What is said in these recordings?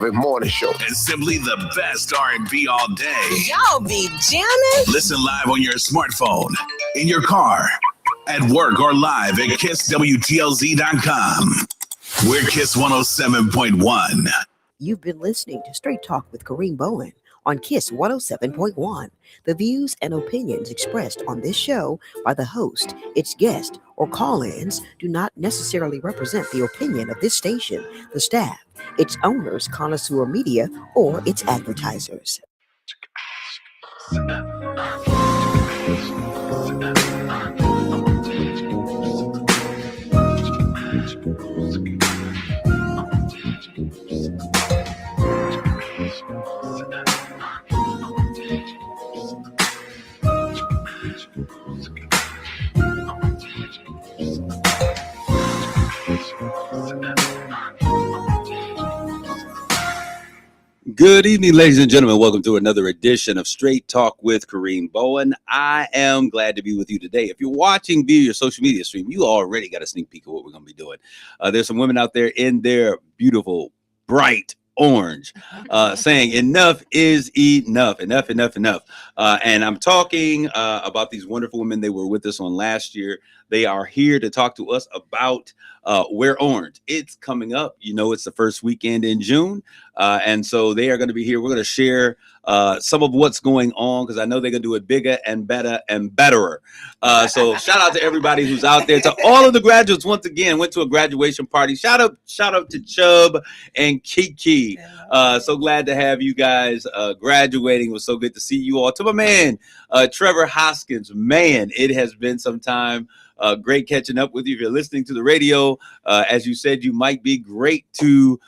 Morning show. It's simply the best R&B all day. Y'all be jamming. Listen live on your smartphone, in your car, at work, or live at KissWTLZ.com. We're Kiss 107.1. You've been listening to Straight Talk with Kareem Bowen on Kiss 107.1. The views and opinions expressed on this show by the host, its guest, or call-ins do not necessarily represent the opinion of this station, the staff, its owners, connoisseur media, or its advertisers. Good evening, ladies and gentlemen. Welcome to another edition of Straight Talk with Kareem Bowen. I am glad to be with you today. If you're watching via your social media stream, you already got a sneak peek of what we're going to be doing. There's some women out there in their beautiful, bright orange saying enough is enough. And I'm talking about these wonderful women. They were with us on last year. They are here to talk to us about Wear Orange. It's coming up. You know, it's the first weekend in June. And so they are going to be here. We're going to share some of what's going on because I know they're going to do it bigger and better and betterer. So shout out to everybody who's out there. To all of the graduates, once again, went to a graduation party. Shout out to Chubb and Kiki. So glad to have you guys graduating. It was so good to see you all. To my man, Trevor Hoskins. Man, it has been some time. Great catching up with you. If you're listening to the radio, as you said, you might be great to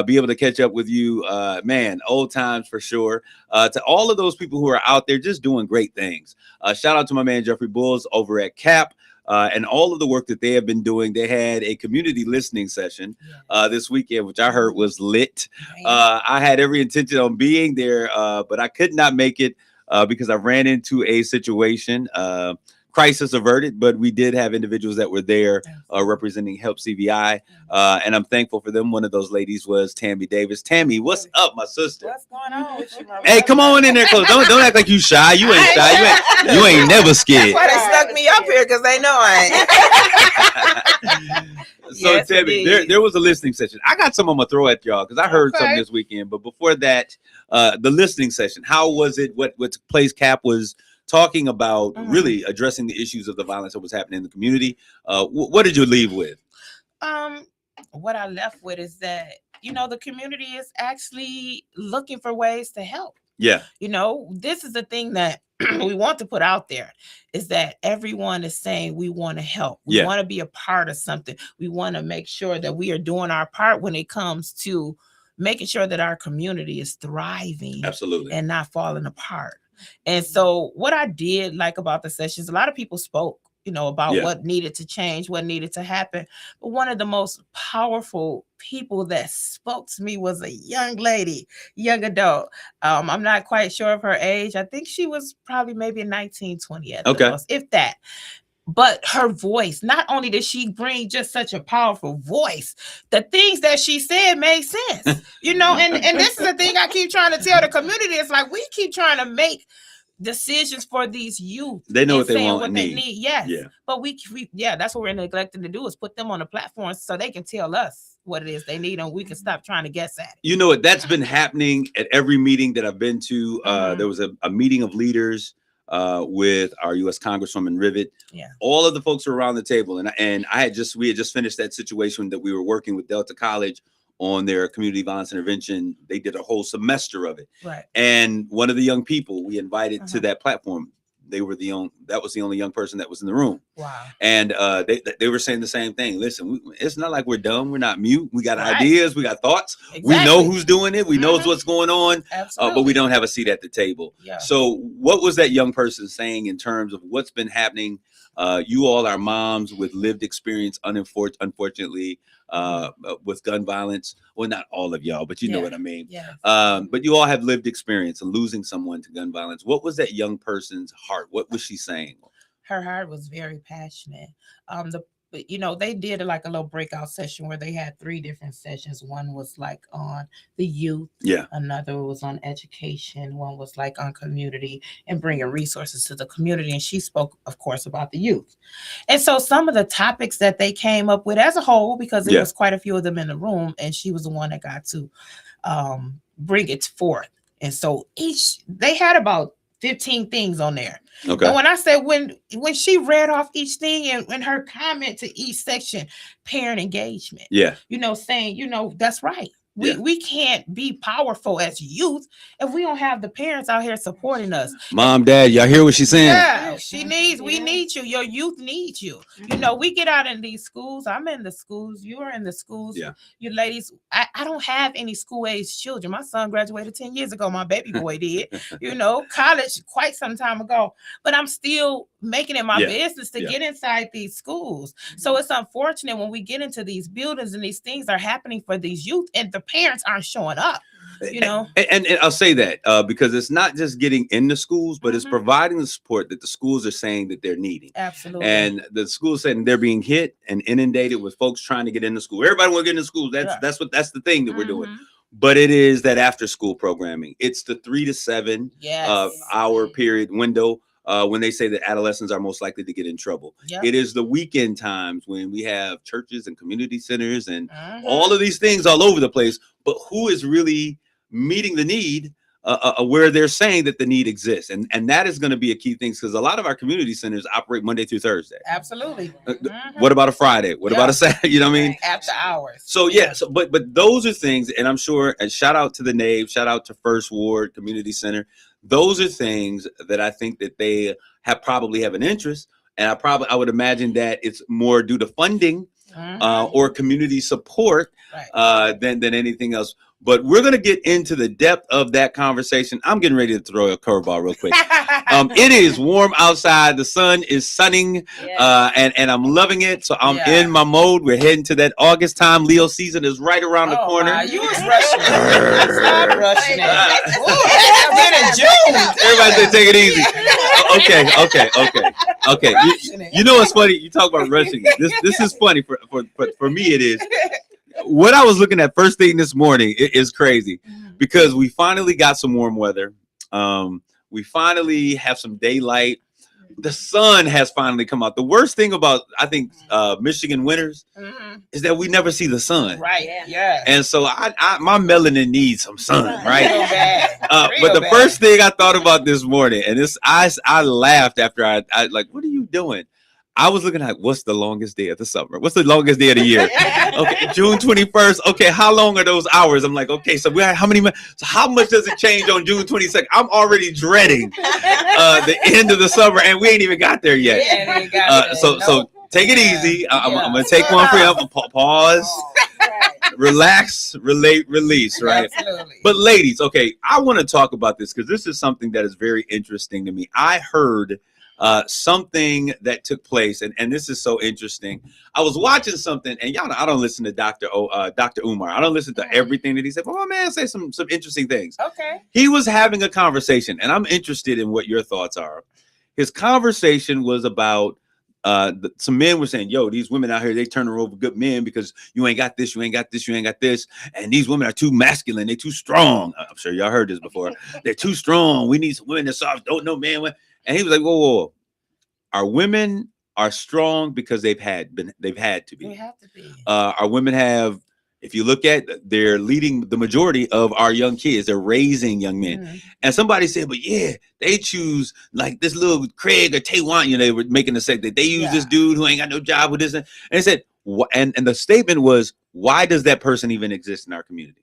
be able to catch up with you. Man, old times for sure. To all of those people who are out there just doing great things. Shout out to my man, Jeffrey Bulls over at CAP. And all of the work that they have been doing. They had a community listening session this weekend, which I heard was lit. I had every intention on being there, but I could not make it because I ran into a situation. Crisis averted, but we did have individuals that were there representing Help CVI, and I'm thankful for them. One of those ladies was Tammy Davis. Tammy, what's up, my sister? What's going on with you, my Hey, come on in there, close. Don't act like you shy. You ain't shy. You ain't never scared. That's why they stuck me up here because they know I ain't. So Yes, Tammy, indeed. there was a listening session. I got some I'm gonna throw at y'all because I heard something this weekend. But before that, the listening session. How was it? What took place? Cap was talking about really addressing the issues of the violence that was happening in the community. What did you leave with? What I left with is that, you know, the community is actually looking for ways to help. Yeah. You know, this is the thing that we want to put out there is that everyone is saying we want to help. We want to be a part of something. We want to make sure that we are doing our part when it comes to making sure that our community is thriving. Absolutely. And not falling apart. And so what I did like about the sessions, a lot of people spoke, you know, about what needed to change, what needed to happen. But one of the most powerful people that spoke to me was a young lady, young adult. I'm not quite sure of her age. I think she was probably maybe 19, 20 at the most, if that. But her voice, not only did she bring just such a powerful voice, the things that she said made sense, you know, and this is the thing I keep trying to tell the community. It's like we keep trying to make decisions for these youth. They know what they want what and they need. Yes. Yeah. But we that's what we're neglecting to do is put them on the platform so they can tell us what it is they need and we can stop trying to guess at it. You know what? That's been happening at every meeting that I've been to. There was a meeting of leaders with our U.S. Congresswoman Rivet. Yeah. All of the folks were around the table, and we had just finished that situation that we were working with Delta College on their community violence intervention. They did a whole semester of it. Right. And one of the young people we invited to that platform, that was the only young person that was in the room. Wow. And they were saying the same thing. Listen, it's not like we're dumb. We're not mute. We got ideas. We got thoughts. Exactly. We know who's doing it. We know what's going on. But we don't have a seat at the table. Yeah. So what was that young person saying in terms of what's been happening? You all are moms with lived experience, unfortunately, with gun violence. Well, not all of y'all, but you know what I mean. Yeah. But you all have lived experience in losing someone to gun violence. What was that young person's heart? What was she saying? Her heart was very passionate. The but they did like a little breakout session where they had 3 different sessions. One was like on the youth, another was on education, one was like on community and bringing resources to the community. And she spoke, of course, about the youth. And so some of the topics that they came up with as a whole, because there was quite a few of them in the room, and she was the one that got to bring it forth. And so they had about 15 things on there. Okay. And when I said, when she read off each thing and her comment to each section, parent engagement, saying, that's right. We can't be powerful as youth if we don't have the parents out here supporting us. Mom, Dad, y'all hear what she's saying? Yeah, we need you. Your youth needs you. We get out in these schools. I'm in the schools. You are in the schools. Yeah. You ladies, I don't have any school-age children. My son graduated 10 years ago. My baby boy did. College quite some time ago. But I'm still making it my business to get inside these schools. So it's unfortunate when we get into these buildings and these things are happening for these youth and the parents aren't showing up. And I'll say that because it's not just getting in the schools, but it's providing the support that the schools are saying that they're needing. Absolutely. And the schools saying they're being hit and inundated with folks trying to get into school. Everybody want to get into school. That's the thing that we're doing. But it is that after school programming. It's the 3 to 7 hour period window. When they say that adolescents are most likely to get in trouble. It is the weekend times when we have churches and community centers and all of these things all over the place. But who is really meeting the need where they're saying that the need exists? And that is going to be a key thing, because a lot of our community centers operate Monday through Thursday. Absolutely. What about a Friday? What about a Saturday? You know what I mean? After hours. So but those are things, and I'm sure, and shout out to the Nave, shout out to First Ward Community Center. Those are things that I think that they probably have an interest. And I would imagine that it's more due to funding or community support than anything else. But we're going to get into the depth of that conversation. I'm getting ready to throw a curveball real quick. It is warm outside. The sun is sunning, and I'm loving it. So I'm in my mode. We're heading to that August time. Leo season is right around the corner. Wow, you was rushing. Stop rushing it. June. Everybody say take it easy. Okay. You know what's funny? You talk about rushing. This is funny for me. It is. What I was looking at first thing this morning is crazy, because we finally got some warm weather. We finally have some daylight. The sun has finally come out. The worst thing about, I think, Michigan winters is that we never see the sun. Right. Yeah. And so my melanin needs some sun, right? But the first thing I thought about this morning, and I laughed after I like, what are you doing? I was looking at what's the longest day of the summer? What's the longest day of the year? Okay, June 21st. Okay, how long are those hours? I'm like, okay, so we have how many? So how much does it change on June 22nd? I'm already dreading the end of the summer, and we ain't even got there yet. So take it easy. I'm gonna take one for you. I'm gonna pause, relax, relate, release. Right. Absolutely. But ladies, okay, I want to talk about this because this is something that is very interesting to me. I heard something that took place, and this is so interesting. I was watching something, and y'all know I don't listen to Dr. Umar. I don't listen to everything that he said, but my man say some interesting things. Okay. He was having a conversation, and I'm interested in what your thoughts are. His conversation was about some men were saying, yo, these women out here, they turn over good men because you ain't got this, you ain't got this, you ain't got this. And these women are too masculine. They're too strong. I'm sure y'all heard this before. They're too strong. We need some women that soft, don't know man. And he was like, whoa. Our women are strong because they've had to be. They have to be. Our women have, if you look at, they're leading the majority of our young kids. They're raising young men. And somebody said, but yeah, they choose like this little Craig or Taiwan, they were making the say that they use this dude who ain't got no job with this. And they said, and the statement was, why does that person even exist in our community?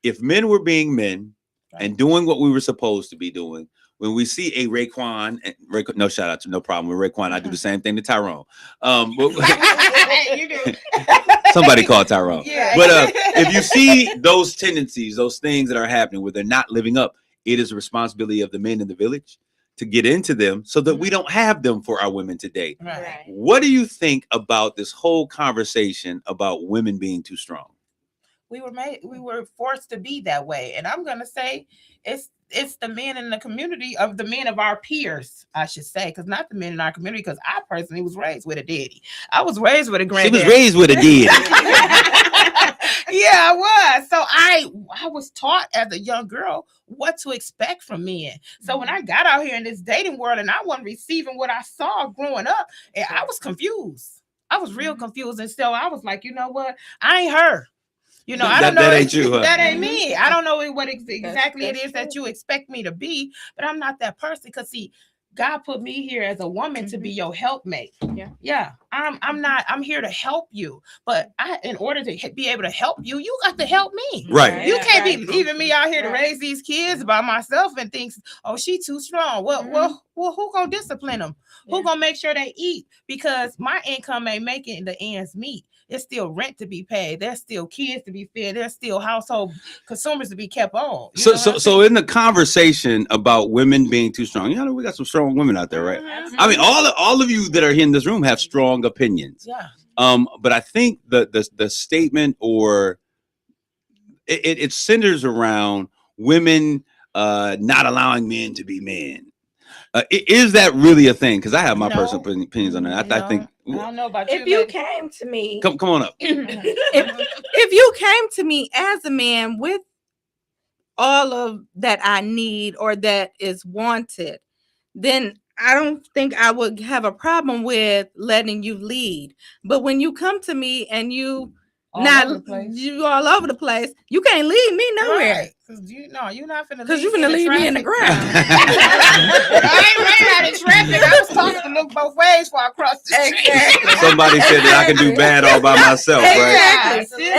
If men were being men and doing what we were supposed to be doing, when we see a Raekwon, no shout out to no problem with Raekwon. I do the same thing to Tyrone. You do. Somebody call Tyrone. Yeah. But if you see those tendencies, those things that are happening where they're not living up, it is a responsibility of the men in the village to get into them so that we don't have them for our women today. Right. What do you think about this whole conversation about women being too strong? we were forced to be that way. And I'm gonna say it's the men in the community, of the men of our peers, I should say, because not the men in our community, because I personally was raised with a daddy. I was raised with a granddaddy. She was raised with a daddy. Yeah, I was. So I was taught as a young girl what to expect from men. So when I got out here in this dating world and I wasn't receiving what I saw growing up, and I was confused. I was real confused. And so I was like, you know what? I ain't her. You know, I don't know. That ain't you, huh? That ain't me. I don't know what exactly it is that you expect me to be, but I'm not that person. Because see, God put me here as a woman to be your helpmate. Yeah. I'm here to help you. But in order to be able to help you, you got to help me. Right. You can't be leaving me out here to raise these kids by myself and thinks, oh, she too strong. Well, who gonna discipline them? Who gonna make sure they eat? Because my income ain't making the ends meet. There's still rent to be paid. There's still kids to be fed. There's still household consumers to be kept on. So in the conversation about women being too strong, we got some strong women out there, right? I mean, all of you that are here in this room have strong opinions. Yeah. But I think the statement, or it centers around women not allowing men to be men. Is that really a thing? Because I have my personal opinions on that. I think. I don't know about if you came to me, come on up. if you came to me as a man with all of that I need or that is wanted, then I don't think I would have a problem with letting you lead. But when you come to me and you all over the place, you can't lead me nowhere. Right. You're not finna. Because you're gonna leave me in the ground. I ain't ran out of traffic. I was talking to look both ways before I crossed the street. Exactly. Somebody said that I can do bad all by myself, right? Exactly.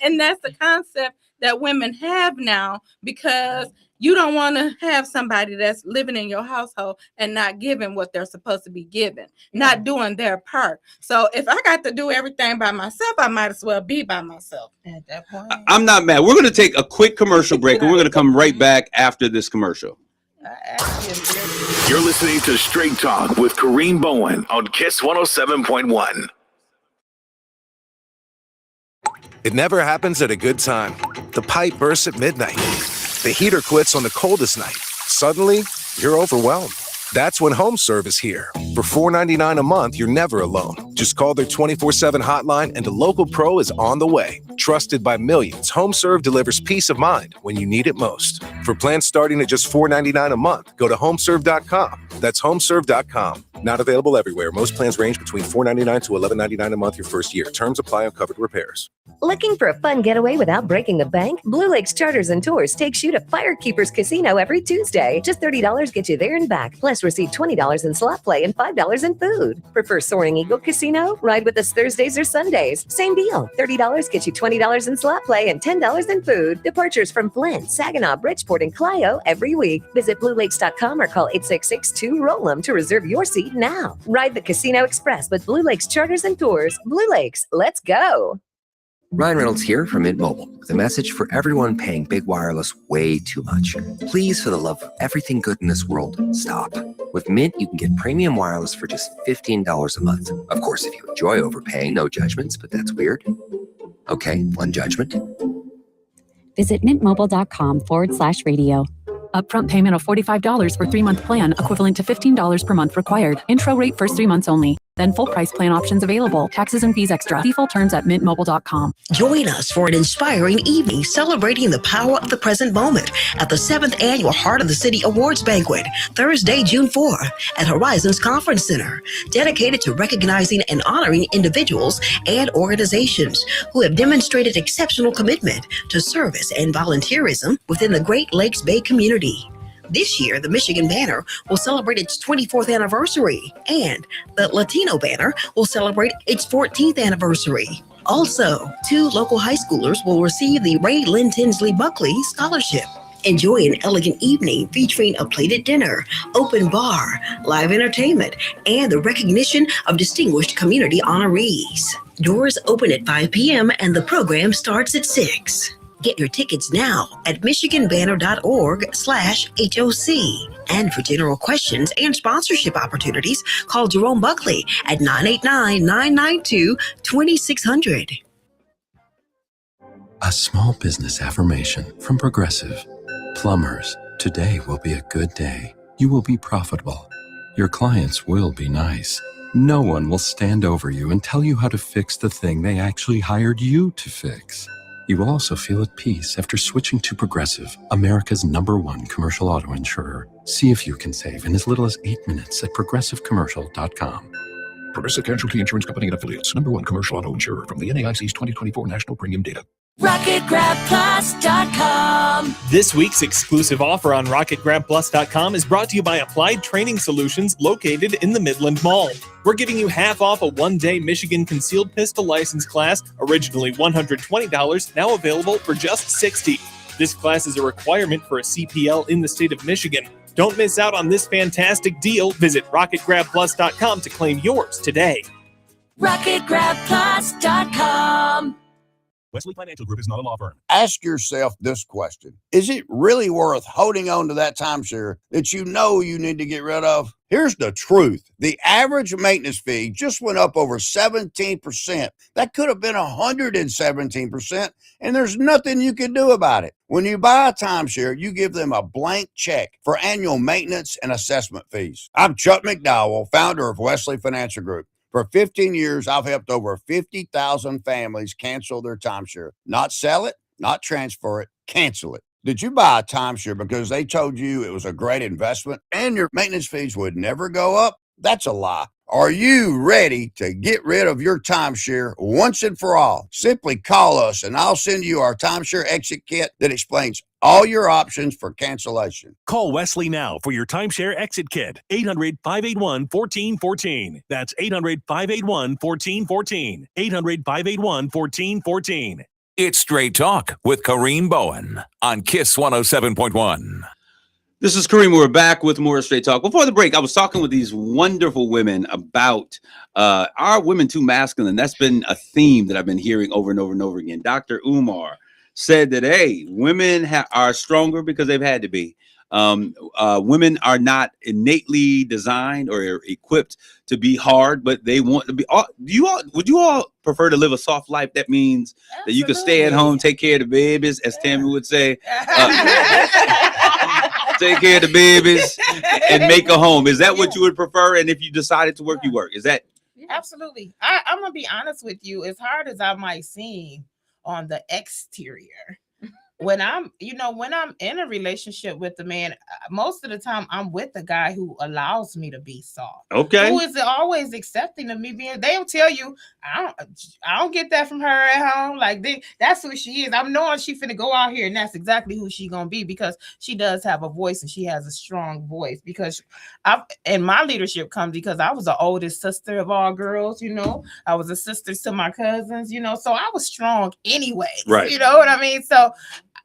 And that's the concept that women have now, because you don't want to have somebody that's living in your household and not giving what they're supposed to be given, not doing their part. So if I got to do everything by myself, I might as well be by myself. At that point, I'm not mad. We're going to take a quick commercial break, and we're going to come right back after this commercial. You're listening to Straight Talk with Kareem Bowen on KISS 107.1. It never happens at a good time. The pipe bursts at midnight. The heater quits on the coldest night. Suddenly, you're overwhelmed. That's when HomeServe is here. For $4.99 a month, you're never alone. Just call their 24/7 hotline and a local pro is on the way. Trusted by millions, HomeServe delivers peace of mind when you need it most. For plans starting at just $4.99 a month, go to homeserve.com. That's homeserve.com. Not available everywhere. Most plans range between $4.99 to $11.99 a month your first year. Terms apply on covered repairs. Looking for a fun getaway without breaking the bank? Blue Lakes Charters and Tours takes you to Firekeepers Casino every Tuesday. Just $30 gets you there and back. Plus, receive $20 in slot play and $5 in food. Prefer Soaring Eagle Casino? Ride with us Thursdays or Sundays. Same deal. $30 gets you $20 in slot play and $10 in food. Departures from Flint, Saginaw, Bridgeport, and Clio every week. Visit BlueLakes.com or call 866-2-ROLL-'EM to reserve your seat now. Ride the Casino Express with Blue Lakes Charters and Tours. Blue Lakes, let's go. Ryan Reynolds here from Mint Mobile with a message for everyone paying big wireless way too much. Please, for the love of everything good in this world, stop. With Mint, you can get premium wireless for just $15 a month. Of course, if you enjoy overpaying, no judgments, but that's weird. Okay, one judgment. Visit mintmobile.com/radio. Upfront payment of $45 for 3-month plan, equivalent to $15 per month required. Intro rate first 3 months only. Then full price plan options available. Taxes and fees extra. See full terms at mintmobile.com. Join us for an inspiring evening celebrating the power of the present moment at the 7th Annual Heart of the City Awards Banquet, Thursday, June 4th at Horizons Conference Center, dedicated to recognizing and honoring individuals and organizations who have demonstrated exceptional commitment to service and volunteerism within the Great Lakes Bay community. This year, the Michigan Banner will celebrate its 24th anniversary, and the Latino Banner will celebrate its 14th anniversary. Also, 2 local high schoolers will receive the Ray Lynn Tinsley Buckley Scholarship. Enjoy an elegant evening featuring a plated dinner, open bar, live entertainment, and the recognition of distinguished community honorees. Doors open at 5 p.m. and the program starts at 6. Get your tickets now at michiganbanner.org/HOC. And for general questions and sponsorship opportunities, call Jerome Buckley at 989-992-2600. A small business affirmation from Progressive. Plumbers, today will be a good day. You will be profitable. Your clients will be nice. No one will stand over you and tell you how to fix the thing they actually hired you to fix. You will also feel at peace after switching to Progressive, America's #1 commercial auto insurer. See if you can save in as little as 8 minutes at progressivecommercial.com. Progressive Casualty Insurance Company and Affiliates. #1 commercial auto insurer from the NAIC's 2024 National Premium Data. RocketGrabPlus.com. This week's exclusive offer on RocketGrabPlus.com is brought to you by Applied Training Solutions located in the Midland Mall. We're giving you half off a one-day Michigan concealed pistol license class, originally $120, now available for just $60. This class is a requirement for a CPL in the state of Michigan. Don't miss out on this fantastic deal. Visit RocketGrabPlus.com to claim yours today. RocketGrabPlus.com. Wesley Financial Group is not a law firm. Ask yourself this question. Is it really worth holding on to that timeshare that you know you need to get rid of? Here's the truth. The average maintenance fee just went up over 17%. That could have been 117%, and there's nothing you can do about it. When you buy a timeshare, you give them a blank check for annual maintenance and assessment fees. I'm Chuck McDowell, founder of Wesley Financial Group. For 15 years, I've helped over 50,000 families cancel their timeshare. Not sell it, not transfer it, cancel it. Did you buy a timeshare because they told you it was a great investment and your maintenance fees would never go up? That's a lie. Are you ready to get rid of your timeshare once and for all? Simply call us and I'll send you our timeshare exit kit that explains all your options for cancellation. Call Wesley now for your timeshare exit kit. 800-581-1414. That's 800-581-1414. 800-581-1414. It's Straight Talk with Kareem Bowen on KISS 107.1. This is Kareem. We're back with more Straight Talk. Before the break, I was talking with these wonderful women about are women too masculine? That's been a theme that I've been hearing over and over and over again. Dr. Umar said that, hey, women are stronger because they've had to be. Women are not innately designed or equipped to be hard, but they want to be. Would you all prefer to live a soft life? That means that you can stay at home, take care of the babies, as Tammy would say. Take care of the babies and make a home. Is that what you would prefer? And if you decided to work, you work. Is that? Absolutely. I'm going to be honest with you. As hard as I might seem on the exterior, when I'm in a relationship with the man, most of the time I'm with the guy who allows me to be soft. Okay. Who is always accepting of me being. They'll tell you, I don't get that from her at home. Like that's who she is. I'm knowing she finna go out here, and that's exactly who she gonna be because she does have a voice and she has a strong voice. Because and my leadership comes because I was the oldest sister of all girls. I was a sister to my cousins. So I was strong anyway. Right. You know what I mean? So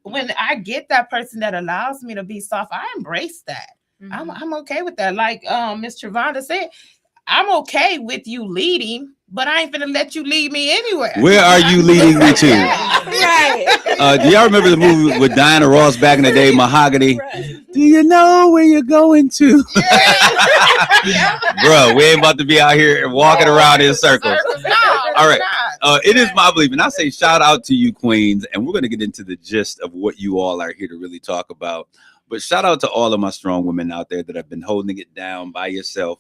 when I get that person that allows me to be soft, I embrace that. Mm-hmm. I'm okay with that. Like Miss Trevonda said, I'm okay with you leading, but I ain't gonna let you lead me anywhere. Where are you leading me to? Right. Do y'all remember the movie with Diana Ross back in the day, Mahogany? Right. Do you know where you're going to? Bro, we ain't about to be out here walking around in circles. No, all right. It is my belief, and I say shout out to you, queens, and we're going to get into the gist of what you all are here to really talk about. But shout out to all of my strong women out there that have been holding it down by yourself,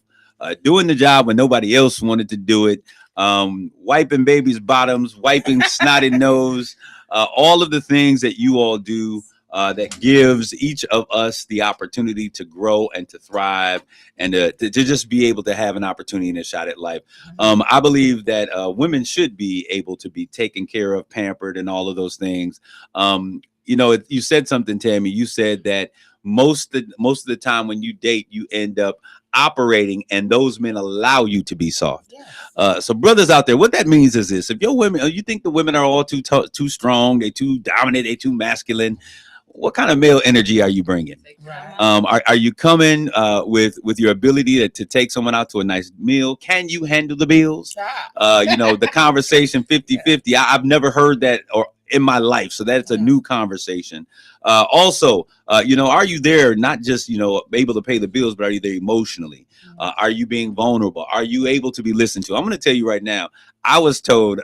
doing the job when nobody else wanted to do it, wiping babies' bottoms, wiping snotty nose, all of the things that you all do that gives each of us the opportunity to grow and to thrive and to just be able to have an opportunity and a shot at life. I believe that women should be able to be taken care of, pampered, and all of those things. You said something, Tammy. You said that most of the time when you date, you end up operating and those men allow you to be soft. Yes. So brothers out there, what that means is this: if your women, you think the women are all too strong, they too dominant, they too masculine, what kind of male energy are you bringing? Right. Are you coming with your ability to take someone out to a nice meal? Can you handle the bills? The conversation 50-50. I've never heard that or in my life. So that's a new conversation. Also, are you there not just, able to pay the bills, but are you there emotionally? Are you being vulnerable? Are you able to be listened to? I'm going to tell you right now, I was told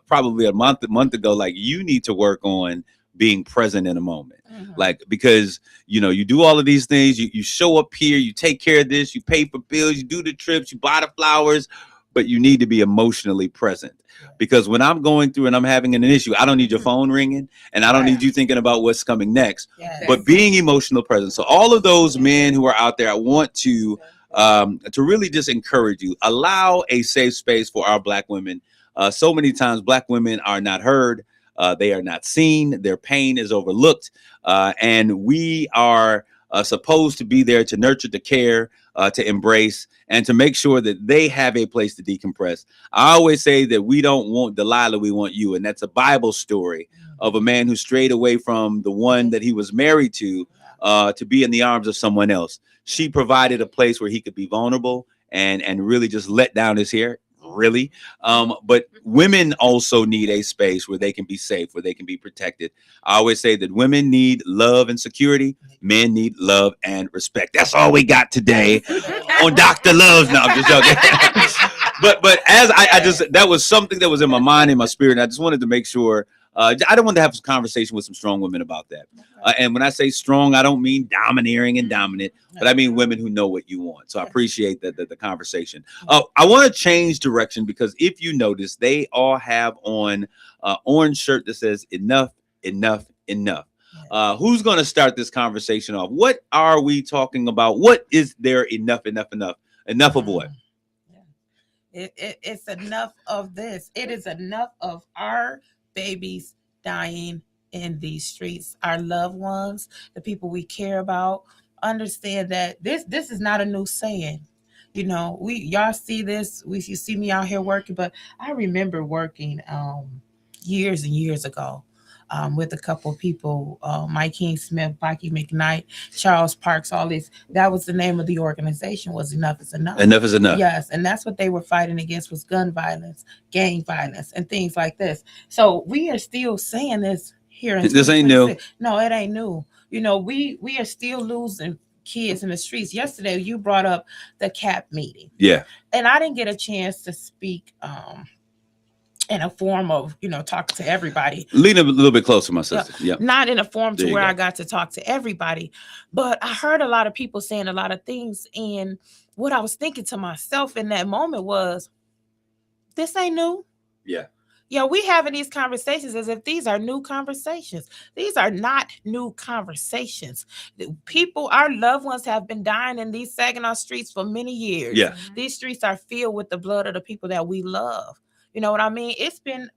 probably a month ago, like, you need to work on being present in a moment. Like, because, you do all of these things, you show up here, you take care of this, you pay for bills, you do the trips, you buy the flowers, but you need to be emotionally present. Because when I'm going through and I'm having an issue, I don't need your phone ringing, and I don't need you thinking about what's coming next, but being emotional present. So all of those men who are out there, I want to really just encourage you, allow a safe space for our Black women. So many times Black women are not heard. They are not seen. Their pain is overlooked. And we are supposed to be there to nurture, to care, to embrace, and to make sure that they have a place to decompress. I always say that we don't want Delilah, we want you. And that's a Bible story of a man who strayed away from the one that he was married to be in the arms of someone else. She provided a place where he could be vulnerable and really just let down his hair. Really. But women also need a space where they can be safe, where they can be protected. I always say that women need love and security. Men need love and respect. That's all we got today on Dr. Love's. No, I'm just joking. but as that was something that was in my mind, in my spirit. And I just wanted to make sure, I don't want to have a conversation with some strong women about that. And when I say strong, I don't mean domineering and dominant, but I mean women who know what you want. So I appreciate the conversation. I want to change direction, because if you notice, they all have on orange shirt that says enough, enough, enough. Who's going to start this conversation off? What are we talking about? What is there enough, enough, enough? Enough of what? It's enough of this. It is enough of our babies dying in these streets, our loved ones, the people we care about. Understand that this is not a new saying. Y'all see this. You see me out here working, but I remember working years and years ago with a couple of people, Mike King Smith, Bucky McKnight, Charles Parks, all this. That was the name of the organization, was Enough is Enough. Enough is enough. Yes, and that's what they were fighting against, was gun violence, gang violence, and things like this. So we are still saying this here. This ain't new. No, it ain't new. We are still losing kids in the streets. Yesterday, you brought up the CAP meeting. Yeah. And I didn't get a chance to speak in a form of, talking to everybody. Lean a little bit closer, my sister. Yeah. Not in a form to where I got to talk to everybody. But I heard a lot of people saying a lot of things. And what I was thinking to myself in that moment was, this ain't new. Yeah. Yeah, we having these conversations as if these are new conversations. These are not new conversations. People, our loved ones have been dying in these Saginaw streets for many years. Yeah. These streets are filled with the blood of the people that we love. You know what I mean? It's been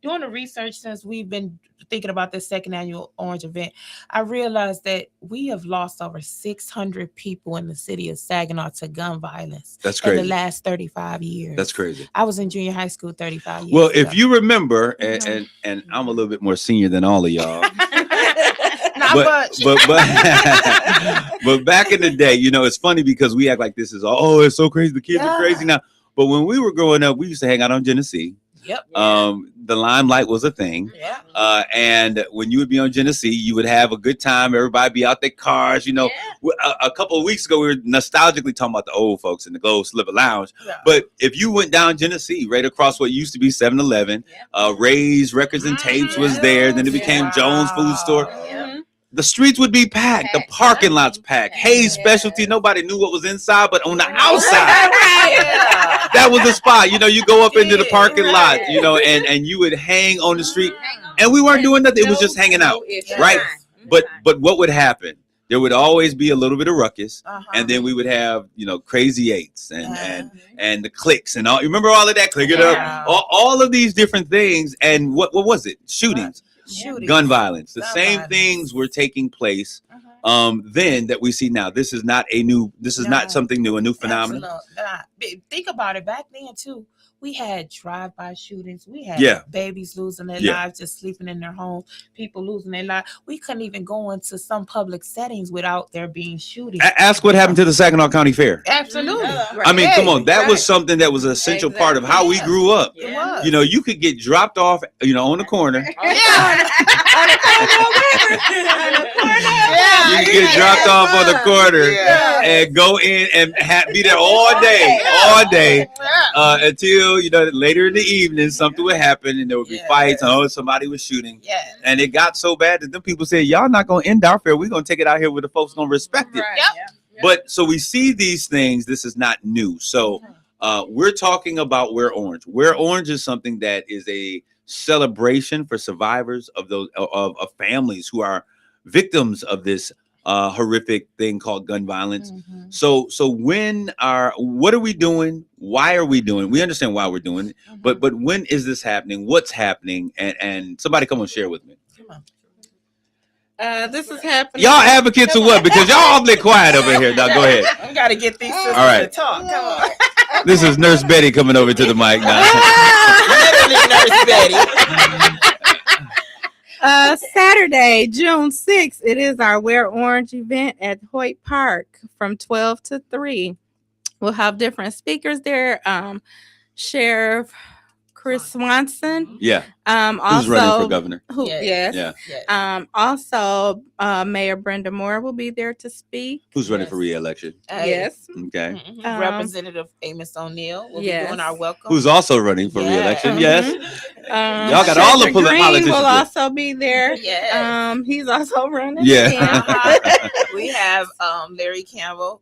doing the research since we've been thinking about this second annual Orange event. I realized that we have lost over 600 people in the city of Saginaw to gun violence. That's crazy. In the last 35 years. That's crazy. I was in junior high school 35 years Well, ago. if you remember, and I'm a little bit more senior than all of y'all. Not much. But back in the day, it's funny because we act like this is it's so crazy. The kids are crazy now. But when we were growing up, we used to hang out on Genesee. Yep. The limelight was a thing. Yeah. And when you would be on Genesee, you would have a good time. Everybody be out their cars. A couple of weeks ago, we were nostalgically talking about the old folks in the Gold Sliver Lounge. Yeah. But if you went down Genesee, right across what used to be 7-Eleven, Ray's Records and Tapes was there. Then it became Jones Food Store. The streets would be packed. The parking lots packed. Hayes Specialty. Nobody knew what was inside, but on the outside, that was the spot. You go up into the parking lot, and you would hang on the street. And we weren't doing nothing. It was just hanging out, right? But what would happen? There would always be a little bit of ruckus, and then we would have, Crazy Eights and the Clicks and all. You remember all of that? Click it up. All of these different things. And what was it? Shootings. Gun violence. The same things were taking place then that we see now. This is not something new, a new phenomenon. Think about it. Back then too, we had drive-by shootings. We had babies losing their lives just sleeping in their homes, people losing their lives. We couldn't even go into some public settings without there being shootings. Ask what happened to the Saginaw County Fair. Absolutely. I mean, come on. That was something that was an essential part of how we grew up. It was. You could get dropped off, on the corner. You can get dropped off on the corner and go in and be there all day, until later in the evening something would happen and there would be fights and somebody was shooting. And it got so bad that them people said, y'all not gonna end our fair. We're gonna take it out here where the folks gonna respect it. But so we see these things. This is not new. So we're talking about Wear Orange. Wear Orange is something that is a celebration for survivors of those of families who are victims of this horrific thing called gun violence. So what are we doing? Why are we doing? We understand why we're doing it, but when is this happening? What's happening? And somebody come and share with me. This is happening. Y'all advocates of what? Because y'all awfully quiet over here. Now go ahead. We got to get these sisters to talk. Come on. This is Nurse Betty coming over to the mic now. Literally Nurse Betty. Saturday, June 6th, it is our Wear Orange event at Hoyt Park from 12 to 3. We'll have different speakers there. Sheriff Chris Swanson. Yeah. Also, who's running for governor? Also, Mayor Brenda Moore will be there to speak. Who's running for re-election? Yes. Okay. Representative Amos O'Neill will be doing our welcome. Who's also running for re-election? Yes. Y'all got Shaker all the politicians. Will also be there. Yes. He's also running. Yeah. We have Larry Campbell,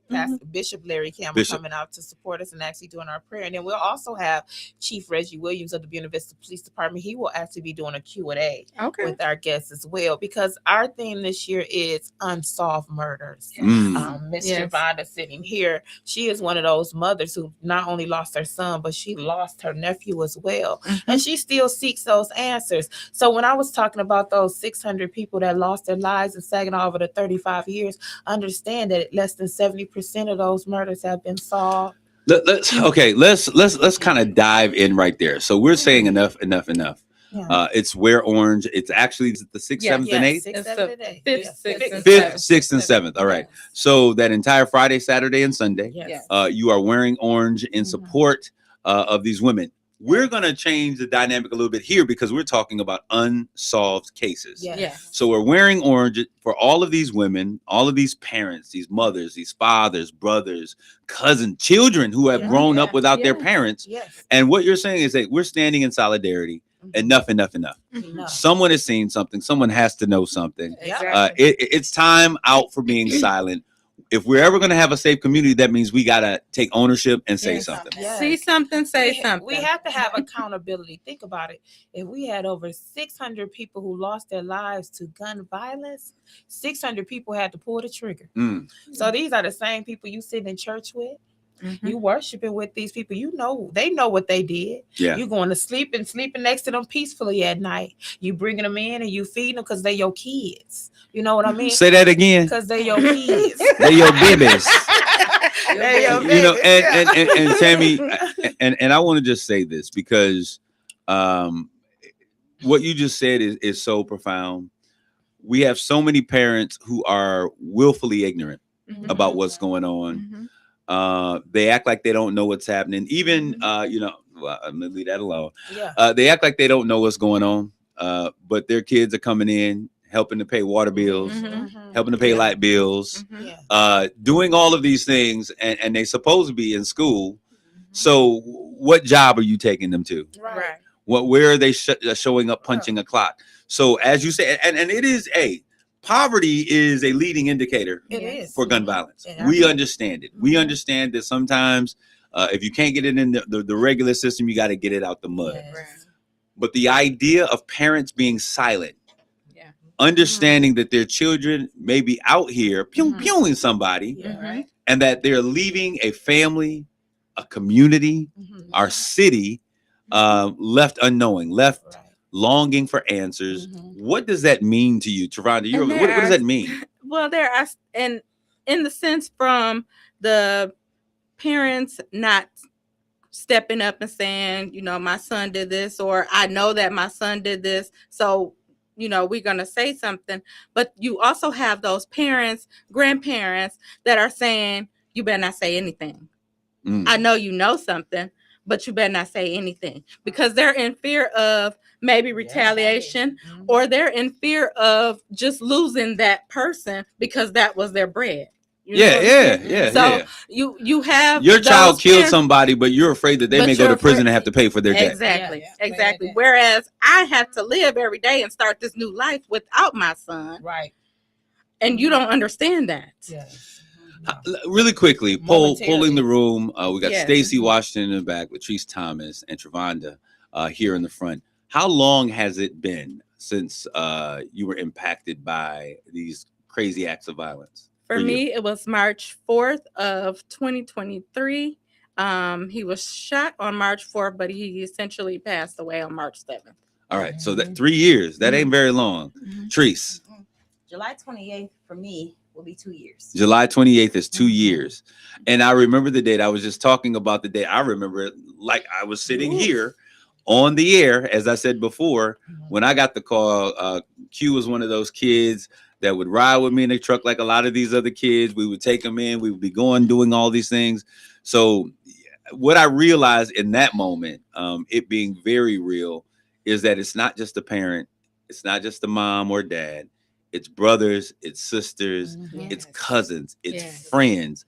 Bishop Larry Campbell, coming out to support us and actually doing our prayer. And then we'll also have Chief Reggie Williams of the Buena Vista Police Department. He will actually be doing a Q&A with our guests as well, because our theme this year is unsolved murders. Miss Javonda sitting here, she is one of those mothers who not only lost her son, but she lost her nephew as well. And she still seeks those answers. So when I was talking about those 600 people that lost their lives in Saginaw over the 35 years, understand that less than 70% of those murders have been solved. Let's kind of dive in right there. So we're saying enough. It's Wear Orange. It's actually the 6th, 7th, and 8th. It's the 5th, 6th, and 7th. All right. So that entire Friday, Saturday, and Sunday, you are wearing orange in support of these women. We're going to change the dynamic a little bit here because we're talking about unsolved cases. So we're wearing orange for all of these women, all of these parents, these mothers, these fathers, brothers, cousins, children who have grown up without their parents. And what you're saying is that we're standing in solidarity. Enough. Someone has seen something. Someone has to know something. It's time out for being silent. If we're ever going to have a safe community, that means we got to take ownership and say something. See something, say something. We have to have accountability. Think about it. If we had over 600 people who lost their lives to gun violence, 600 people had to pull the trigger. So these are the same people you sit in church with. You worshiping with these people. You know, they know what they did. You going to sleep and sleeping next to them peacefully at night. You bringing them in and you feeding them because they your kids. You know what I mean? Say that again. Because they your kids. They your babies. They your babies. And Tammy, and I want to just say this because what you just said is so profound. We have so many parents who are willfully ignorant about what's going on. They act like they don't know what's happening. Even, I'm gonna leave that alone. They act like they don't know what's going on. But their kids are coming in, helping to pay water bills, helping to pay light bills, doing all of these things. And they're supposed to be in school. So what job are you taking them to? Right. Where are they showing up punching a clock? So as you say, and it is poverty is a leading indicator for gun violence. We understand it. We understand that sometimes if you can't get it in the regular system, you got to get it out the mud. But the idea of parents being silent, understanding that their children may be out here pewing somebody, and that they're leaving a family, a community, our city left unknowing, left longing for answers. What does that mean to you, Taronda? What does that mean? Well, there are, and in the sense from the parents not stepping up and saying, my son did this, or I know that my son did this, so we're going to say something. But you also have those parents, grandparents that are saying, you better not say anything. I know you know something, but you better not say anything, because they're in fear of maybe retaliation, or they're in fear of just losing that person because that was their bread. You know what I'm saying? So you have your child those killed fears, somebody, but you're afraid that they but may go you're to prison afraid- and have to pay for their debt. Exactly. Whereas I have to live every day and start this new life without my son. Right. And you don't understand that. Really quickly, polling the room. We got Stacy Washington in the back, Latrice Thomas, and Travanda here in the front. How long has it been since you were impacted by these crazy acts of violence? For me, it was March 4th of 2023. He was shot on March 4th, but he essentially passed away on March 7th. All right, so that 3 years, that ain't very long. Treese. July 28th for me will be 2 years. July 28th is 2 years. And I remember the date. I was just talking about the day. I remember it like I was sitting here on the air, as I said before, when I got the call. Q was one of those kids that would ride with me in the truck like a lot of these other kids. We would take them in. We would be doing all these things. So what I realized in that moment, it being very real, is that it's not just a parent. It's not just a mom or dad. It's brothers, it's sisters, it's cousins, it's friends.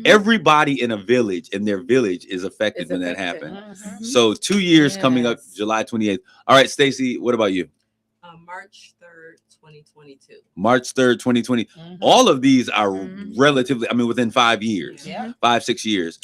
Everybody in a village, in their village, is affected when that happened. So 2 years coming up, July 28th. All right, Stacy, what about you? March 3rd, 2022. March 3rd, 2020. All of these are relatively, within 5 years, 5-6 years.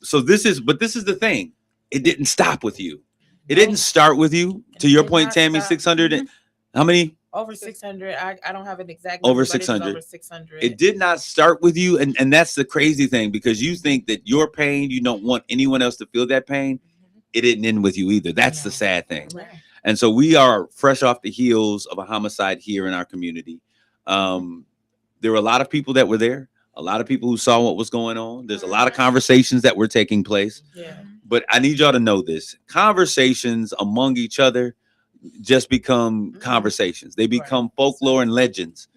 So this is the thing. It didn't stop with you. It didn't start with you. To your point, Tammy, 600. And, how many? Over 600. I don't have an exact number, number, over 600. over 600. It did not start with you, and that's the crazy thing, because you think that your pain, you don't want anyone else to feel that pain. It didn't end with you either. That's the sad thing. Right. And so we are fresh off the heels of a homicide here in our community. There were a lot of people that were there, a lot of people who saw what was going on. There's a lot of conversations that were taking place. But I need y'all to know this. Conversations among each other just become conversations. They become folklore and legends.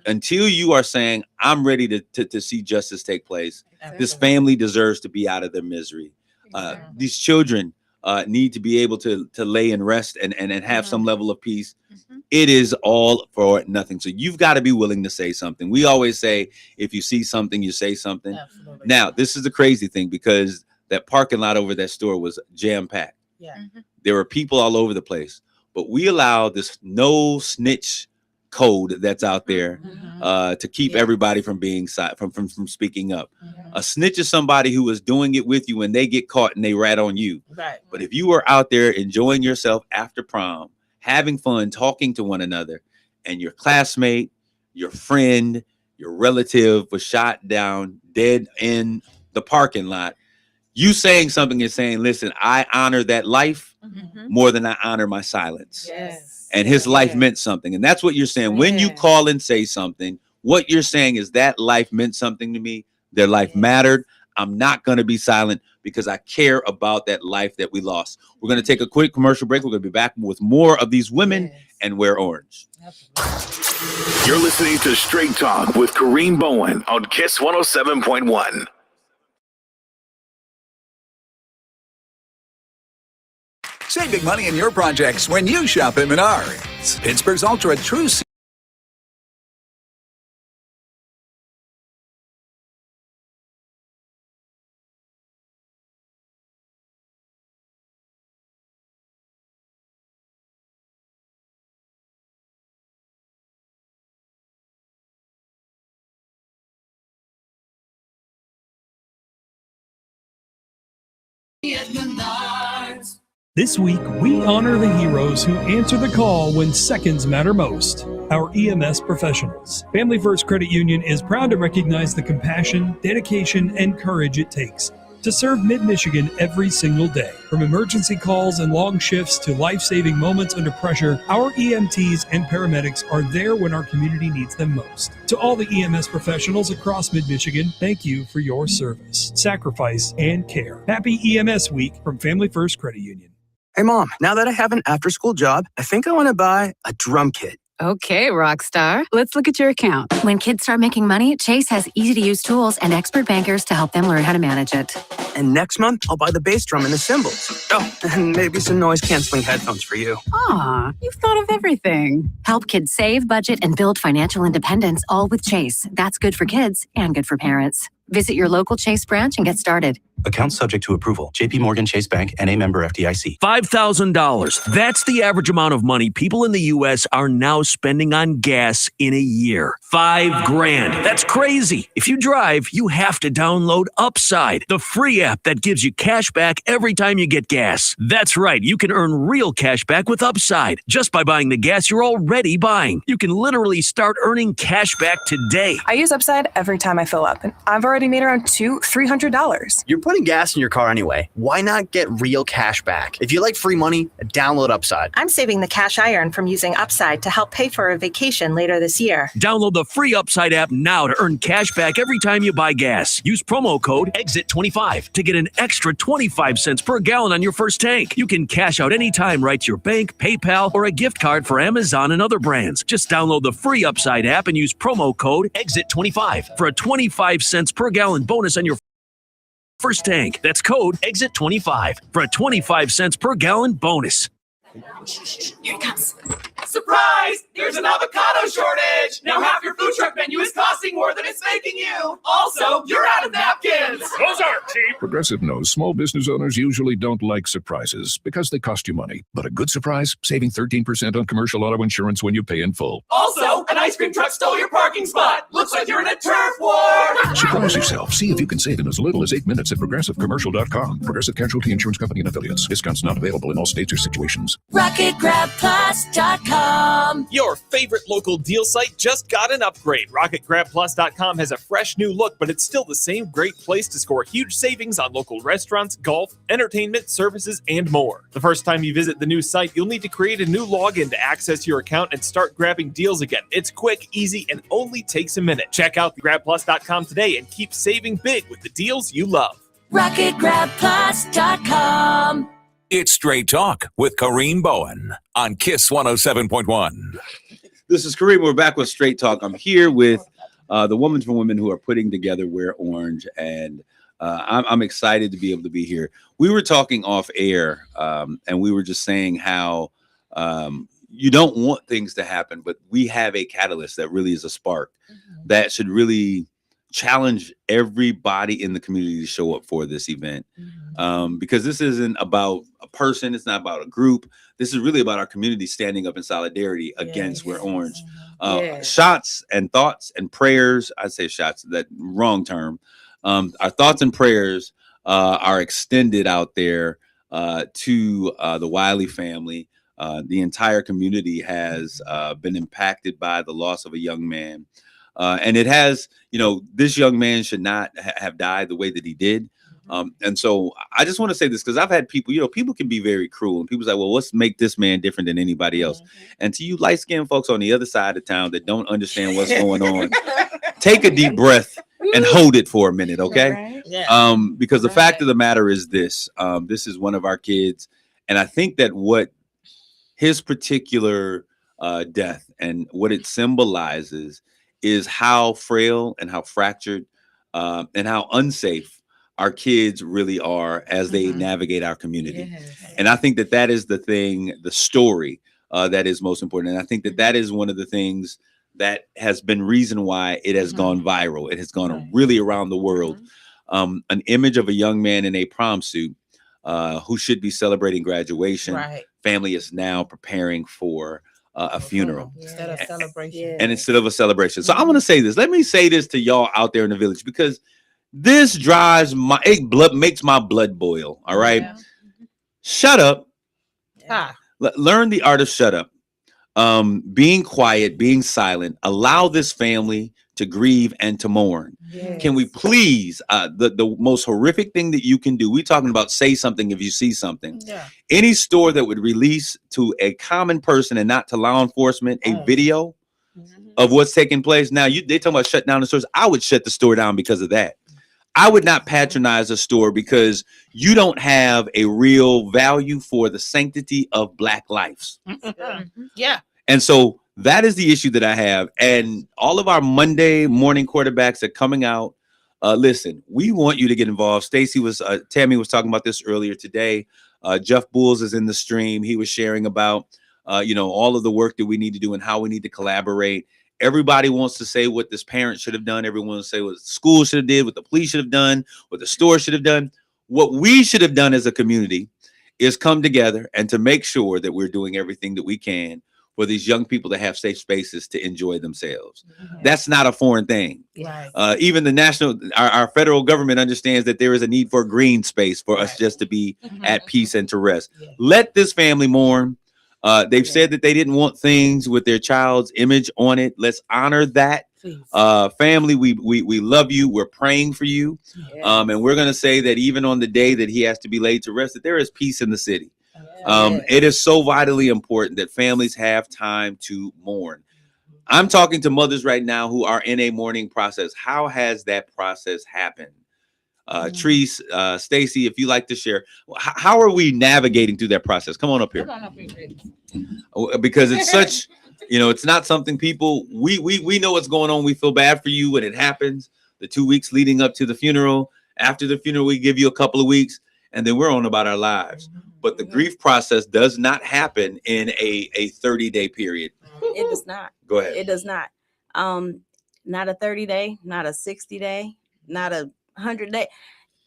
Until you are saying, I'm ready to see justice take place. This family deserves to be out of their misery. These children need to be able to lay and rest and have some level of peace. It is all for nothing. So you've got to be willing to say something. We always say, if you see something, you say something. Absolutely. Now, this is the crazy thing, because that parking lot over that store was jam-packed. There were people all over the place. But we allow this no snitch code that's out there to keep everybody from being from speaking up. A snitch is somebody who is doing it with you and they get caught and they rat on you. Right. But if you are out there enjoying yourself after prom, having fun, talking to one another, and your classmate, your friend, your relative was shot down dead in the parking lot, you saying something is saying, listen, I honor that life more than I honor my silence. And his life meant something. And that's what you're saying. When you call and say something, what you're saying is that life meant something to me. Their life mattered. I'm not going to be silent because I care about that life that we lost. We're going to take a quick commercial break. We're going to be back with more of these women and Wear Orange. You're listening to Straight Talk with Kareem Bowen on KISS 107.1. Save big money in your projects when you shop at Menards. Pittsburgh's Ultra True. This week, we honor the heroes who answer the call when seconds matter most. Our EMS professionals. Family First Credit Union is proud to recognize the compassion, dedication, and courage it takes to serve Mid-Michigan every single day. From emergency calls and long shifts to life-saving moments under pressure, our EMTs and paramedics are there when our community needs them most. To all the EMS professionals across Mid-Michigan, thank you for your service, sacrifice, and care. Happy EMS Week from Family First Credit Union. Hey, Mom, now that I have an after-school job, I think I want to buy a drum kit. Okay, rock star. Let's look at your account. When kids start making money, Chase has easy-to-use tools and expert bankers to help them learn how to manage it. And next month, I'll buy the bass drum and the cymbals. Oh, and maybe some noise-canceling headphones for you. Aw, you've thought of everything. Help kids save, budget, and build financial independence, all with Chase. That's good for kids and good for parents. Visit your local Chase branch and get started. Account subject to approval. JP Morgan Chase Bank, N.A. member FDIC. $5,000. That's the average amount of money people in the U.S. are now spending on gas in a year. $5,000. That's crazy. If you drive, you have to download Upside, the free app that gives you cash back every time you get gas. That's right. You can earn real cash back with Upside just by buying the gas you're already buying. You can literally start earning cash back today. I use Upside every time I fill up, and I've already made around $200-$300. You're putting gas in your car anyway. Why not get real cash back? If you like free money, download Upside. I'm saving the cash I earn from using Upside to help pay for a vacation later this year. Download the free Upside app now to earn cash back every time you buy gas. Use promo code EXIT25 to get an extra 25 cents per gallon on your first tank. You can cash out anytime right to your bank, PayPal, or a gift card for Amazon and other brands. Just download the free Upside app and use promo code EXIT25 for a 25 cents per gallon bonus on your first tank. That's code EXIT25 for a 25 cents per gallon bonus. Here it comes. Surprise! There's an avocado shortage! Now half your food truck menu is costing more than it's making you! Also, you're out of napkins! Those aren't cheap! Progressive knows small business owners usually don't like surprises because they cost you money. But a good surprise, saving 13% on commercial auto insurance when you pay in full. Also, an ice cream truck stole your parking spot! Looks like you're in a turf war! Surprise yourself. See if you can save in as little as 8 minutes at progressivecommercial.com. Progressive Casualty Insurance Company and Affiliates. Discounts not available in all states or situations. RocketGrabPlus.com. Your favorite local deal site just got an upgrade. RocketGrabPlus.com has a fresh new look, but it's still the same great place to score huge savings on local restaurants, golf, entertainment, services, and more. The first time you visit the new site, you'll need to create a new login to access your account and start grabbing deals again. It's quick, easy, and only takes a minute. Check out GrabPlus.com today and keep saving big with the deals you love. RocketGrabPlus.com. It's Straight Talk with Kareem Bowen on KISS 107.1. This is Kareem. We're back with Straight Talk. I'm here with the Women for Women who are putting together Wear Orange, and I'm excited to be able to be here. We were talking off air, and we were just saying how you don't want things to happen, but we have a catalyst that really is a spark that should really challenge everybody in the community to show up for this event. Because this isn't about a person, it's not about a group. This is really about our community standing up in solidarity against Wear Orange. Shots and thoughts and prayers, I say shots, that wrong term. Our thoughts and prayers are extended out there to the Wiley family. The entire community has been impacted by the loss of a young man. And it has, this young man should not have died the way that he did. And so I just want to say this because I've had people, people can be very cruel, and people say, well, let's make this man different than anybody else. And to you light-skinned folks on the other side of town that don't understand what's going on, take a deep breath and hold it for a minute. Okay. Because the fact of the matter is this is one of our kids. And I think that what his particular death and what it symbolizes is how frail and how fractured and how unsafe our kids really are as they navigate our community. And I think that that is the thing, the story that is most important. And I think that that is one of the things that has been reason why it has gone viral. It has gone really around the world. An image of a young man in a prom suit who should be celebrating graduation. Family is now preparing for a funeral. Instead of celebration. And instead of a celebration. So I'm going to say this. Let me say this to y'all out there in the village, because this drives makes my blood boil. All right. Shut up. Learn the art of shut up. Being quiet, being silent, allow this family to grieve and to mourn. Can we please, the most horrific thing that you can do, we're talking about say something if you see something. Any store that would release to a common person and not to law enforcement a video of what's taking place. Now, they talking about shut down the stores. I would shut the store down because of that. I would not patronize a store because you don't have a real value for the sanctity of Black lives. And so That is the issue that I have. And all of our Monday morning quarterbacks are coming out. Listen, we want you to get involved. Tammy was talking about this earlier today. Jeff Bulls is in the stream. He was sharing about, all of the work that we need to do and how we need to collaborate. Everybody wants to say what this parent should have done. Everyone wants to say what the school should have did, what the police should have done, what the store should have done. What we should have done as a community is come together and to make sure that we're doing everything that we can for these young people to have safe spaces to enjoy themselves. That's not a foreign thing. Right. Even the our federal government understands that there is a need for green space for us just to be at peace and to rest. Let this family mourn. They've said that they didn't want things with their child's image on it. Let's honor that. Family, we love you. We're praying for you. And we're going to say that even on the day that he has to be laid to rest, that there is peace in the city. It is so vitally important that families have time to mourn. I'm talking to mothers right now who are in a mourning process. How has that process happened? Treese, Stacy, if you like to share, how are we navigating through that process? Come on up here. Because it's such, it's not something people, we know what's going on. We feel bad for you when it happens. The 2 weeks leading up to the funeral. After the funeral, we give you a couple of weeks, and then we're on about our lives. But the grief process does not happen in a 30-day period. It does not. Go ahead. It does not. Not a 30-day, not a 60-day, not a 100-day.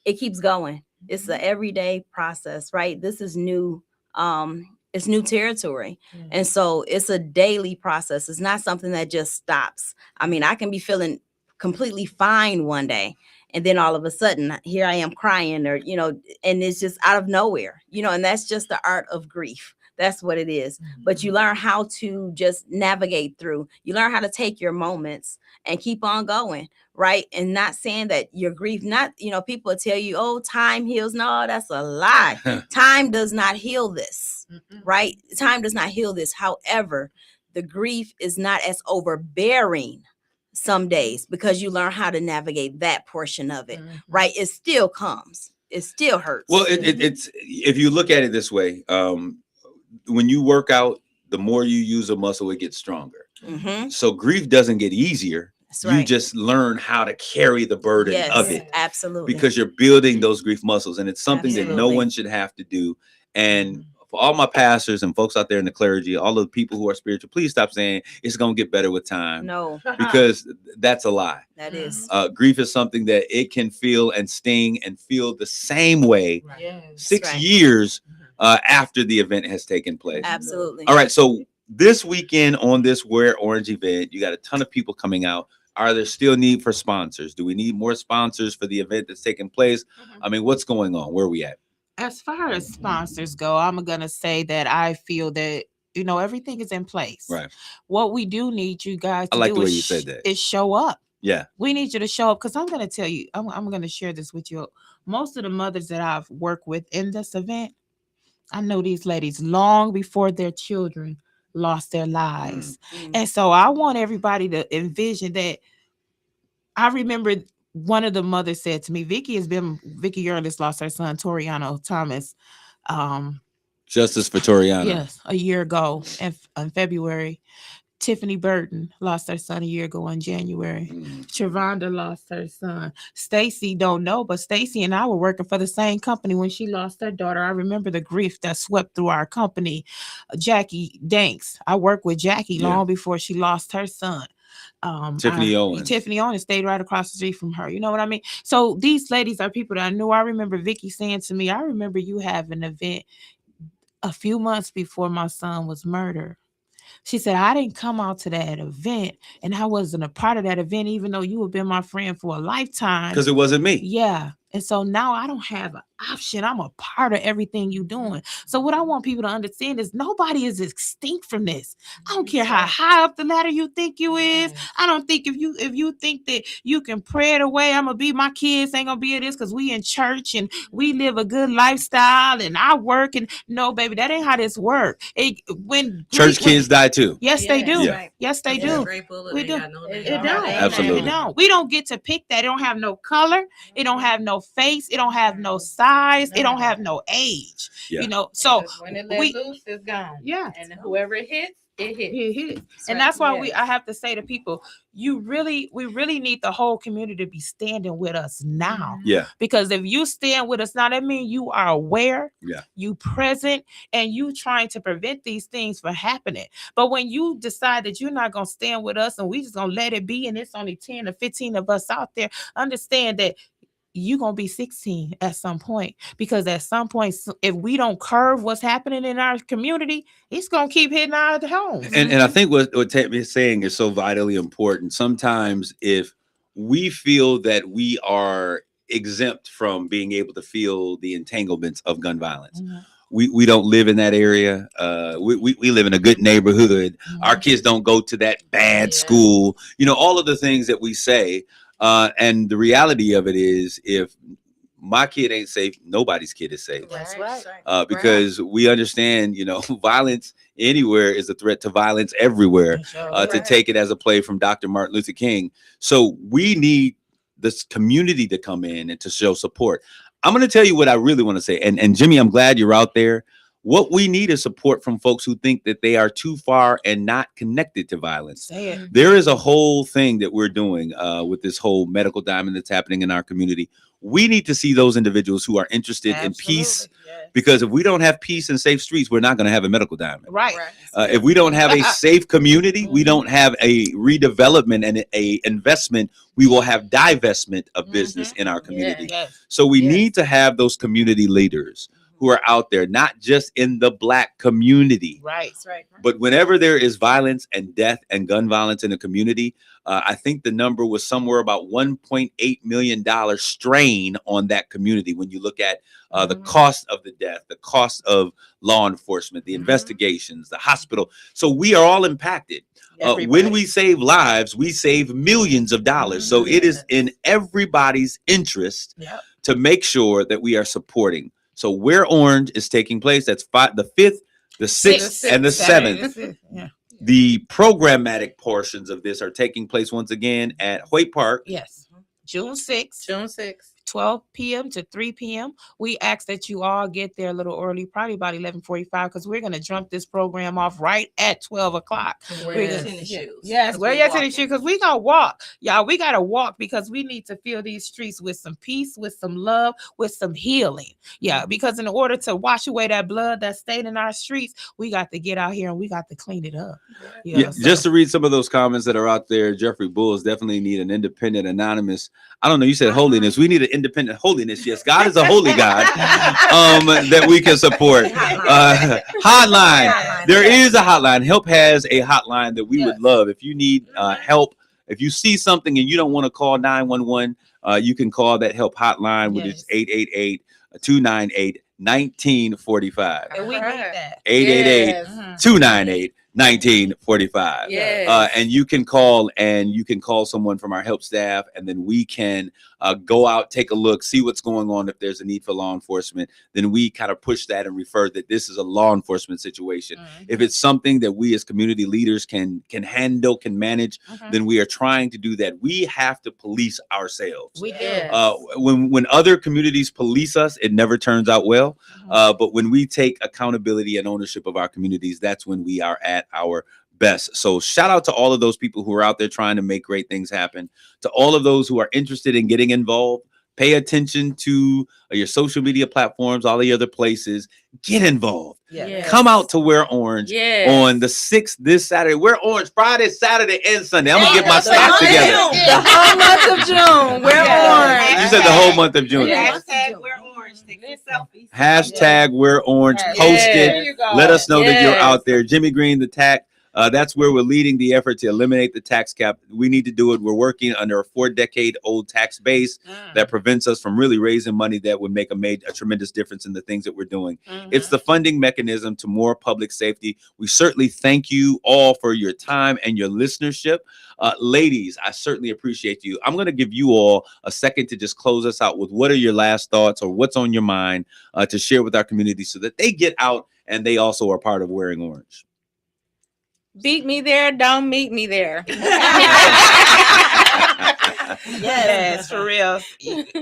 It keeps going. It's an everyday process, right? This is new. It's new territory. And so it's a daily process. It's not something that just stops. I mean, I can be feeling completely fine one day, and then all of a sudden here I am crying, or and it's just out of nowhere, and that's just the art of grief. That's what it is. But you learn how to just navigate through. You learn how to take your moments and keep on going, right? And not saying that your grief, people tell you, oh, time heals. No, that's a lie. Time does not heal this, right? Time does not heal this. However, the grief is not as overbearing some days, because you learn how to navigate that portion of it, right? It still comes. It still hurts. Well, it's if you look at it this way, when you work out, the more you use a muscle, it gets stronger. So grief doesn't get easier. You just learn how to carry the burden of it. Absolutely. Because you're building those grief muscles, and it's something that no one should have to do. And for all my pastors and folks out there in the clergy, all of the people who are spiritual, please stop saying it's going to get better with time. No. Because that's a lie. That is. Grief is something that it can feel and sting and feel the same way 6 years after the event has taken place. Absolutely. All right. So this weekend on this Wear Orange event, you got a ton of people coming out. Are there still need for sponsors? Do we need more sponsors for the event that's taking place? I mean, what's going on? Where are we at? As far as sponsors go, I'm going to say that I feel that, everything is in place. Right. What we do need you guys to I like do the way you said that. Is show up. Yeah. We need you to show up, because I'm going to tell you, I'm going to share this with you. Most of the mothers that I've worked with in this event, I know these ladies long before their children lost their lives. And so I want everybody to envision that. I remember one of the mothers said to me, Vicky Earlis lost her son, Toriano Thomas. Justice for Toriano. Yes, a year ago in February. Tiffany Burton lost her son a year ago in January. Shavonda lost her son. Stacy don't know, but Stacy and I were working for the same company when she lost her daughter. I remember the grief that swept through our company. Jackie Danks. I worked with Jackie long before she lost her son. Tiffany Owens stayed right across the street from her. You know what I mean? So these ladies are people that I knew. I remember Vicky saying to me, I remember you having an event a few months before my son was murdered. She said, I didn't come out to that event, and I wasn't a part of that event, even though you have been my friend for a lifetime. Because it wasn't me. Yeah. And so now I don't have an option. I'm a part of everything you're doing. So what I want people to understand is nobody is extinct from this. I don't care how high up the ladder you think you is. I don't think if you think that you can pray it away, I'm gonna be, my kids ain't gonna be at this because we in church and we live a good lifestyle and I work, and no, baby, that ain't how this work. When church kids die too. Yes, they do. Yeah. Yes, they do. We do. It don't. Absolutely. It don't. We don't get to pick that. It don't have no color. It don't have no face. It don't have no size. It don't have no age. Yeah. So when it let loose, it's gone. Yeah. And whoever it hits, It hits. It hits. That's And right. that's why Yes. I have to say to people, we really need the whole community to be standing with us now. Yeah. Because if you stand with us now, that means you are aware, Yeah. you present, and you trying to prevent these things from happening. But when you decide that you're not gonna stand with us and we just gonna let it be, and it's only 10 or 15 of us out there, understand that you're going to be 16 at some point, because at some point, if we don't curb what's happening in our community, it's going to keep hitting our homes. And I think what Tammy is saying is so vitally important. Sometimes if we feel that we are exempt from being able to feel the entanglements of gun violence, we don't live in that area. We live in a good neighborhood. Our kids don't go to that bad school. You know, all of the things that we say. And the reality of it is, if my kid ain't safe, nobody's kid is safe. That's right. Because we understand, you know, violence anywhere is a threat to violence everywhere, to take it as a play from Dr. Martin Luther King. So we need this community to come in and to show support. I'm going to tell you what I really want to say. And Jimmy, I'm glad you're out there. What we need is support from folks who think that they are too far and not connected to violence. Say it. There is a whole thing that we're doing with this whole medical diamond that's happening in our community. We need to see those individuals who are interested in peace, because if we don't have peace and safe streets, we're not going to have a medical diamond. Right. If we don't have a safe community, we don't have a redevelopment and a investment, we will have divestment of business in our community. So we need to have those community leaders who are out there, not just in the Black community. Right. That's right. But whenever there is violence and death and gun violence in a community, I think the number was somewhere about $1.8 million strain on that community. When you look at the cost of the death, the cost of law enforcement, the investigations, the hospital. So we are all impacted. When we save lives, we save millions of dollars. So it is in everybody's interest to make sure that we are supporting. So Wear Orange is taking place. That's the 5th, the 6th, and the 7th. The programmatic portions of this are taking place once again at Hoyt Park. Yes. June 6th. June 6th. 12 p.m. to 3 p.m. We ask that you all get there a little early, probably about 11:45, because we're going to jump this program off right at 12 o'clock. Wear your tennis shoes. Yes, wear your tennis shoes, because we're going to walk. Y'all, we got to walk because we need to fill these streets with some peace, with some love, with some healing. Yeah, because in order to wash away that blood that stayed in our streets, we got to get out here and we got to clean it up. Just to read some of those comments that are out there, Jeffrey Bulls definitely need an independent, anonymous. I don't know, you said holiness. We need an independent holiness. Yes, God is a holy God that we can support. Hotline. There is a hotline. Help has a hotline that we would love. If you need help, if you see something and you don't want to call 911, you can call that help hotline, which is 888-298-1945. And we need that. 888-298-1945. Yes. And you can call someone from our help staff, and then we can go out, take a look, see what's going on. If there's a need for law enforcement, then we kind of push that and refer that this is a law enforcement situation. If it's something that we as community leaders can handle, can manage, then we are trying to do that. We have to police ourselves. We do. When other communities police us, it never turns out well. But when we take accountability and ownership of our communities, that's when we are at our best. So shout out to all of those people who are out there trying to make great things happen. To all of those who are interested in getting involved, pay attention to your social media platforms, all the other places. Get involved. Come out to Wear Orange on the 6th this Saturday. Wear Orange Friday, Saturday, and Sunday. I'm gonna get my stock together. The whole month of June. Wear Orange. You said the whole month of June. Hashtag Wear Orange. Take your selfies. Hashtag Wear Orange. Post it. Let us know that you're out there. Jimmy Green, the TAC. That's where we're leading the effort to eliminate the tax cap. We need to do it. We're working under a 4-decade-old tax base that prevents us from really raising money that would make a tremendous difference in the things that we're doing. It's the funding mechanism to more public safety. We certainly thank you all for your time and your listenership. Ladies, I certainly appreciate you. I'm going to give you all a second to just close us out with what are your last thoughts or what's on your mind to share with our community so that they get out and they also are part of Wearing Orange. Beat me there, don't meet me there. Yes, for real.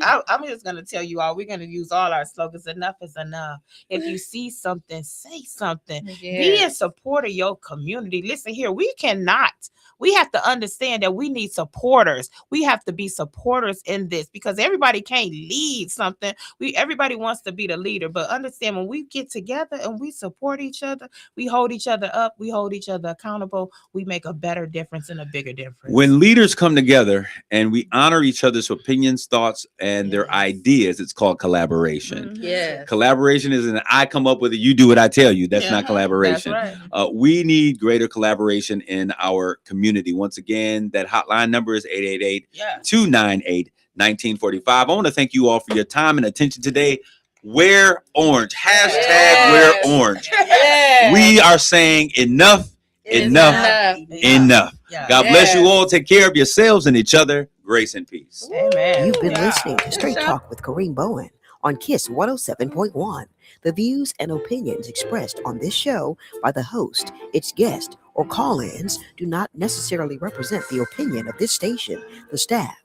I'm just gonna tell you all. We're gonna use all our slogans. Enough is enough. If you see something, say something. Be in support of your community. Listen here, we cannot. We have to understand that we need supporters. We have to be supporters in this because everybody can't lead something. Everybody wants to be the leader, but understand when we get together and we support each other, we hold each other up, we hold each other accountable, we make a better difference and a bigger difference. When leaders come together and we honor each other's opinions, thoughts, and their ideas, it's called collaboration. Yes. Collaboration isn't I come up with it, you do what I tell you. That's not collaboration. That's right. We need greater collaboration in our community. Once again, that hotline number is 888-298-1945. I want to thank you all for your time and attention today. Wear orange. Hashtag wear orange. We are saying enough. God bless you all. Take care of yourselves and each other. Grace and peace. Amen. You've been listening to Straight Talk with Kareem Bowen on KISS 107.1. The views and opinions expressed on this show by the host, its guest, or call-ins do not necessarily represent the opinion of this station, the staff,